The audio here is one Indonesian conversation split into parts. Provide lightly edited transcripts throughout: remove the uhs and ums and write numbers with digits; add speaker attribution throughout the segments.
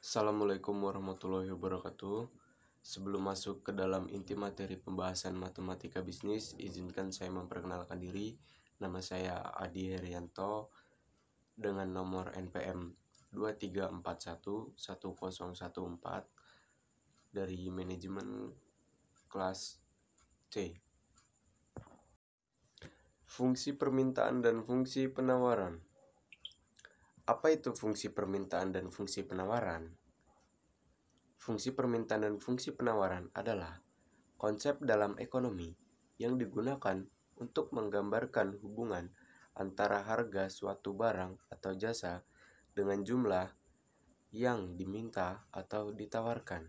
Speaker 1: Assalamualaikum warahmatullahi wabarakatuh. Sebelum masuk ke dalam inti materi pembahasan matematika bisnis, izinkan saya memperkenalkan diri. Nama saya Adi Herianto dengan nomor NPM 23411014 dari manajemen kelas C. Fungsi permintaan dan fungsi penawaran. Apa itu fungsi permintaan dan fungsi penawaran? Fungsi permintaan dan fungsi penawaran adalah konsep dalam ekonomi yang digunakan untuk menggambarkan hubungan antara harga suatu barang atau jasa dengan jumlah yang diminta atau ditawarkan.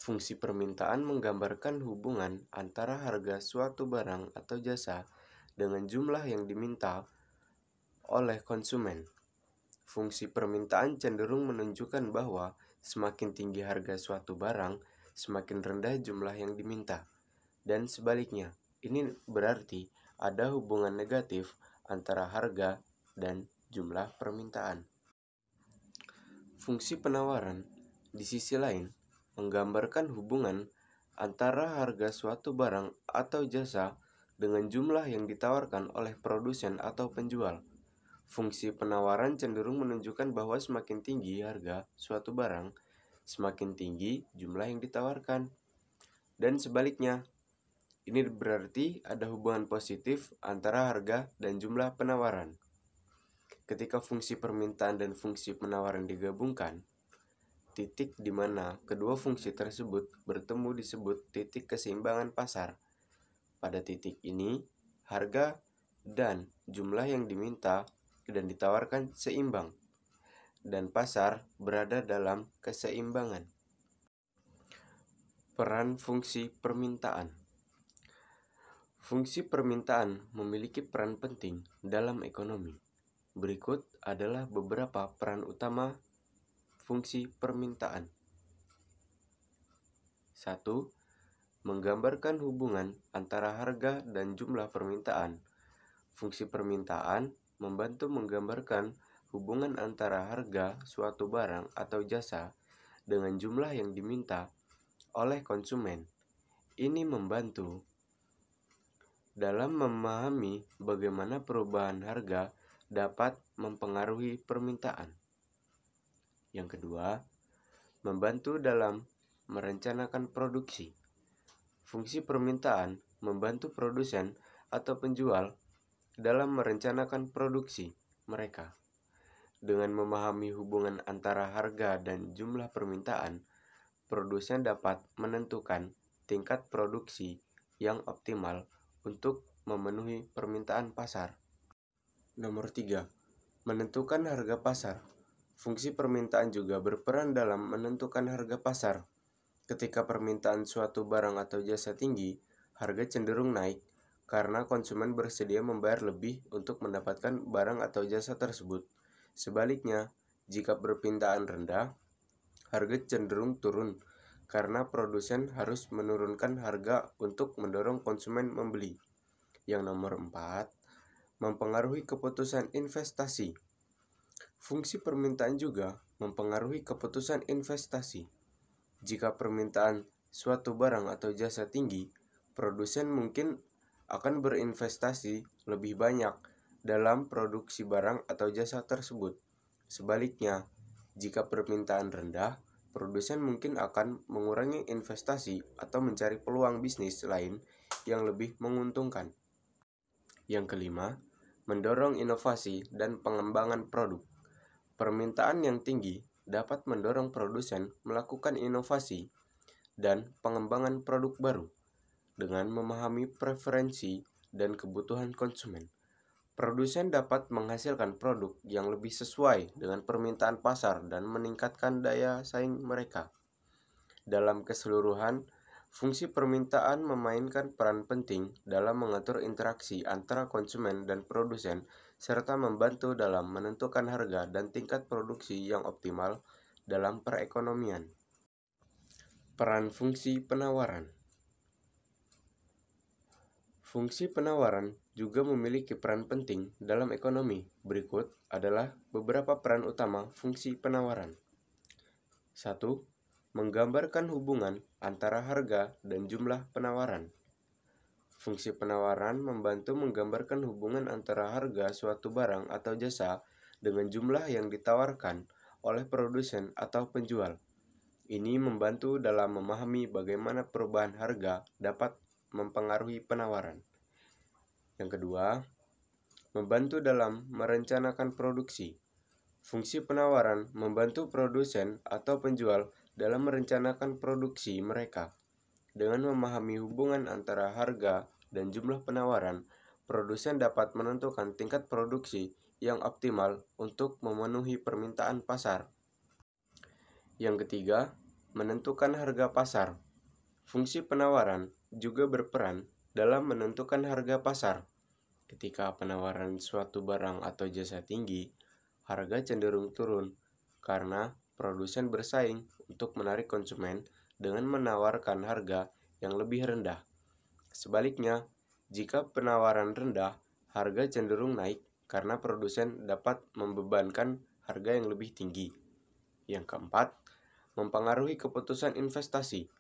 Speaker 1: Fungsi permintaan menggambarkan hubungan antara harga suatu barang atau jasa dengan jumlah yang diminta oleh konsumen. Fungsi permintaan cenderung menunjukkan bahwa semakin tinggi harga suatu barang, semakin rendah jumlah yang diminta. Dan sebaliknya, ini berarti ada hubungan negatif antara harga dan jumlah permintaan. Fungsi penawaran, di sisi lain, menggambarkan hubungan antara harga suatu barang atau jasa dengan jumlah yang ditawarkan oleh produsen atau penjual. Fungsi penawaran cenderung menunjukkan bahwa semakin tinggi harga suatu barang, semakin tinggi jumlah yang ditawarkan. Dan sebaliknya, ini berarti ada hubungan positif antara harga dan jumlah penawaran. Ketika fungsi permintaan dan fungsi penawaran digabungkan, titik di mana kedua fungsi tersebut bertemu disebut titik keseimbangan pasar. Pada titik ini, harga dan jumlah yang diminta dan ditawarkan seimbang, dan pasar berada dalam keseimbangan. Peran fungsi permintaan. Fungsi permintaan memiliki peran penting dalam ekonomi. Berikut adalah beberapa peran utama fungsi permintaan. 1. Menggambarkan hubungan antara harga dan jumlah permintaan. Fungsi permintaan membantu menggambarkan hubungan antara harga suatu barang atau jasa dengan jumlah yang diminta oleh konsumen. Ini membantu dalam memahami bagaimana perubahan harga dapat mempengaruhi permintaan. Yang kedua, membantu dalam merencanakan produksi. Fungsi permintaan membantu produsen atau penjual dalam merencanakan produksi mereka. Dengan memahami hubungan antara harga dan jumlah permintaan, produsen dapat menentukan tingkat produksi yang optimal untuk memenuhi permintaan pasar. Nomor 3. Menentukan harga pasar. Fungsi permintaan juga berperan dalam menentukan harga pasar. Ketika permintaan suatu barang atau jasa tinggi, harga cenderung naik karena konsumen bersedia membayar lebih untuk mendapatkan barang atau jasa tersebut. Sebaliknya, jika permintaan rendah, harga cenderung turun karena produsen harus menurunkan harga untuk mendorong konsumen membeli. Yang nomor 4, mempengaruhi keputusan investasi. Fungsi permintaan juga mempengaruhi keputusan investasi. Jika permintaan suatu barang atau jasa tinggi, produsen mungkin akan berinvestasi lebih banyak dalam produksi barang atau jasa tersebut. Sebaliknya, jika permintaan rendah, produsen mungkin akan mengurangi investasi atau mencari peluang bisnis lain yang lebih menguntungkan. Yang kelima, mendorong inovasi dan pengembangan produk. Permintaan yang tinggi dapat mendorong produsen melakukan inovasi dan pengembangan produk baru. Dengan memahami preferensi dan kebutuhan konsumen, produsen dapat menghasilkan produk yang lebih sesuai dengan permintaan pasar dan meningkatkan daya saing mereka. Dalam keseluruhan, fungsi permintaan memainkan peran penting dalam mengatur interaksi antara konsumen dan produsen, serta membantu dalam menentukan harga dan tingkat produksi yang optimal dalam perekonomian. Peran fungsi penawaran. Fungsi penawaran juga memiliki peran penting dalam ekonomi. Berikut adalah beberapa peran utama fungsi penawaran. 1. Menggambarkan hubungan antara harga dan jumlah penawaran. Fungsi penawaran membantu menggambarkan hubungan antara harga suatu barang atau jasa dengan jumlah yang ditawarkan oleh produsen atau penjual. Ini membantu dalam memahami bagaimana perubahan harga dapat mempengaruhi penawaran. Yang kedua, membantu dalam merencanakan produksi. Fungsi penawaran membantu produsen atau penjual dalam merencanakan produksi mereka. Dengan memahami hubungan antara harga dan jumlah penawaran, produsen dapat menentukan tingkat produksi yang optimal untuk memenuhi permintaan pasar. Yang ketiga, menentukan harga pasar. Fungsi penawaran juga berperan dalam menentukan harga pasar. Ketika penawaran suatu barang atau jasa tinggi, harga cenderung turun karena produsen bersaing untuk menarik konsumen dengan menawarkan harga yang lebih rendah. Sebaliknya, jika penawaran rendah, harga cenderung naik karena produsen dapat membebankan harga yang lebih tinggi. Yang keempat, mempengaruhi keputusan investasi.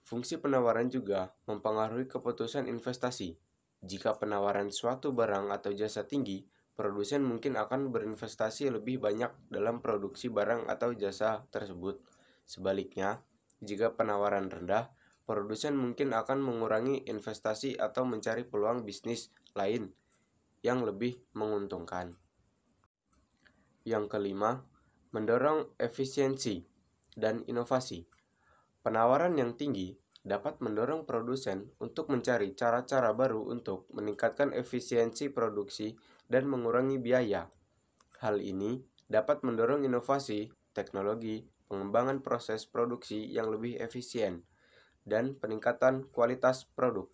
Speaker 1: Fungsi penawaran juga mempengaruhi keputusan investasi. Jika penawaran suatu barang atau jasa tinggi, produsen mungkin akan berinvestasi lebih banyak dalam produksi barang atau jasa tersebut. Sebaliknya, jika penawaran rendah, produsen mungkin akan mengurangi investasi atau mencari peluang bisnis lain yang lebih menguntungkan. Yang kelima, mendorong efisiensi dan inovasi. Penawaran yang tinggi dapat mendorong produsen untuk mencari cara-cara baru untuk meningkatkan efisiensi produksi dan mengurangi biaya. Hal ini dapat mendorong inovasi, teknologi, pengembangan proses produksi yang lebih efisien, dan peningkatan kualitas produk.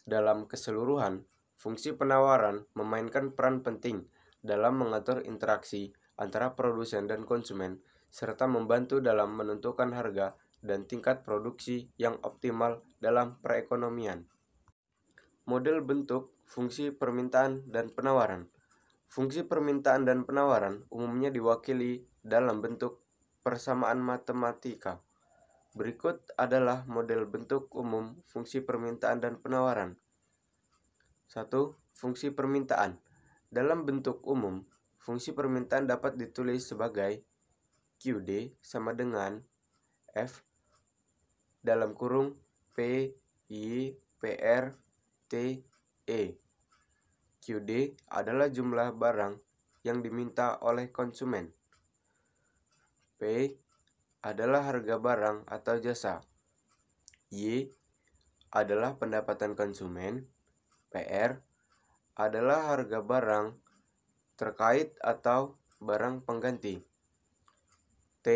Speaker 1: Dalam keseluruhan, fungsi penawaran memainkan peran penting dalam mengatur interaksi antara produsen dan konsumen, serta membantu dalam menentukan harga dan tingkat produksi yang optimal dalam perekonomian. Model bentuk, fungsi permintaan dan penawaran. Fungsi permintaan dan penawaran umumnya diwakili dalam bentuk persamaan matematika. Berikut adalah model bentuk umum fungsi permintaan dan penawaran. 1. Fungsi permintaan. Dalam bentuk umum, fungsi permintaan dapat ditulis sebagai QD sama dengan F dalam kurung P, I, PR, T, E. QD adalah jumlah barang yang diminta oleh konsumen. P adalah harga barang atau jasa. Y adalah pendapatan konsumen. PR adalah harga barang terkait atau barang pengganti. T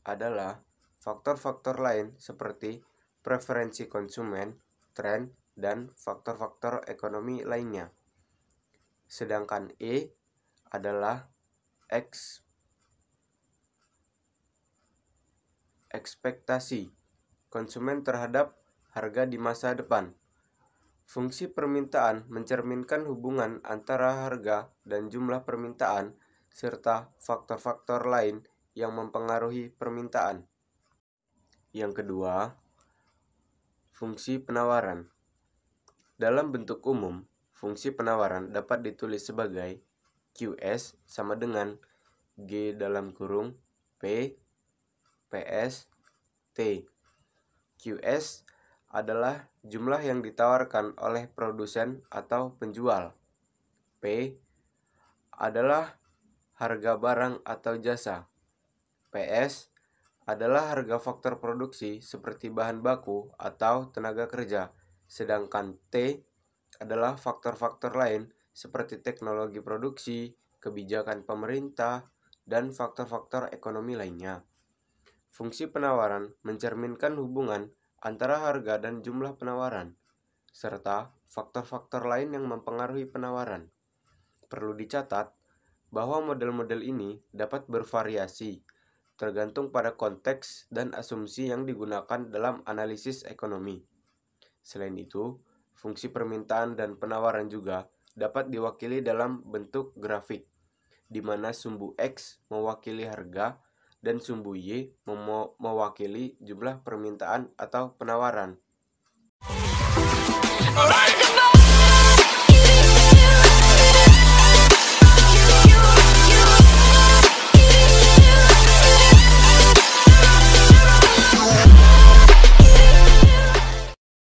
Speaker 1: adalah faktor-faktor lain seperti preferensi konsumen, tren, dan faktor-faktor ekonomi lainnya. Sedangkan E adalah ekspektasi konsumen terhadap harga di masa depan. Fungsi permintaan mencerminkan hubungan antara harga dan jumlah permintaan, serta faktor-faktor lain yang mempengaruhi permintaan. Yang kedua, fungsi penawaran. Dalam bentuk umum, fungsi penawaran dapat ditulis sebagai QS sama dengan G dalam kurung P, PS, T. QS adalah jumlah yang ditawarkan oleh produsen atau penjual. P adalah harga barang atau jasa. PS adalah harga faktor produksi seperti bahan baku atau tenaga kerja, sedangkan T adalah faktor-faktor lain seperti teknologi produksi, kebijakan pemerintah, dan faktor-faktor ekonomi lainnya. Fungsi penawaran mencerminkan hubungan antara harga dan jumlah penawaran, serta faktor-faktor lain yang mempengaruhi penawaran. Perlu dicatat bahwa model-model ini dapat bervariasi, tergantung pada konteks dan asumsi yang digunakan dalam analisis ekonomi. Selain itu, fungsi permintaan dan penawaran juga dapat diwakili dalam bentuk grafik, di mana sumbu X mewakili harga dan sumbu Y mewakili jumlah permintaan atau penawaran.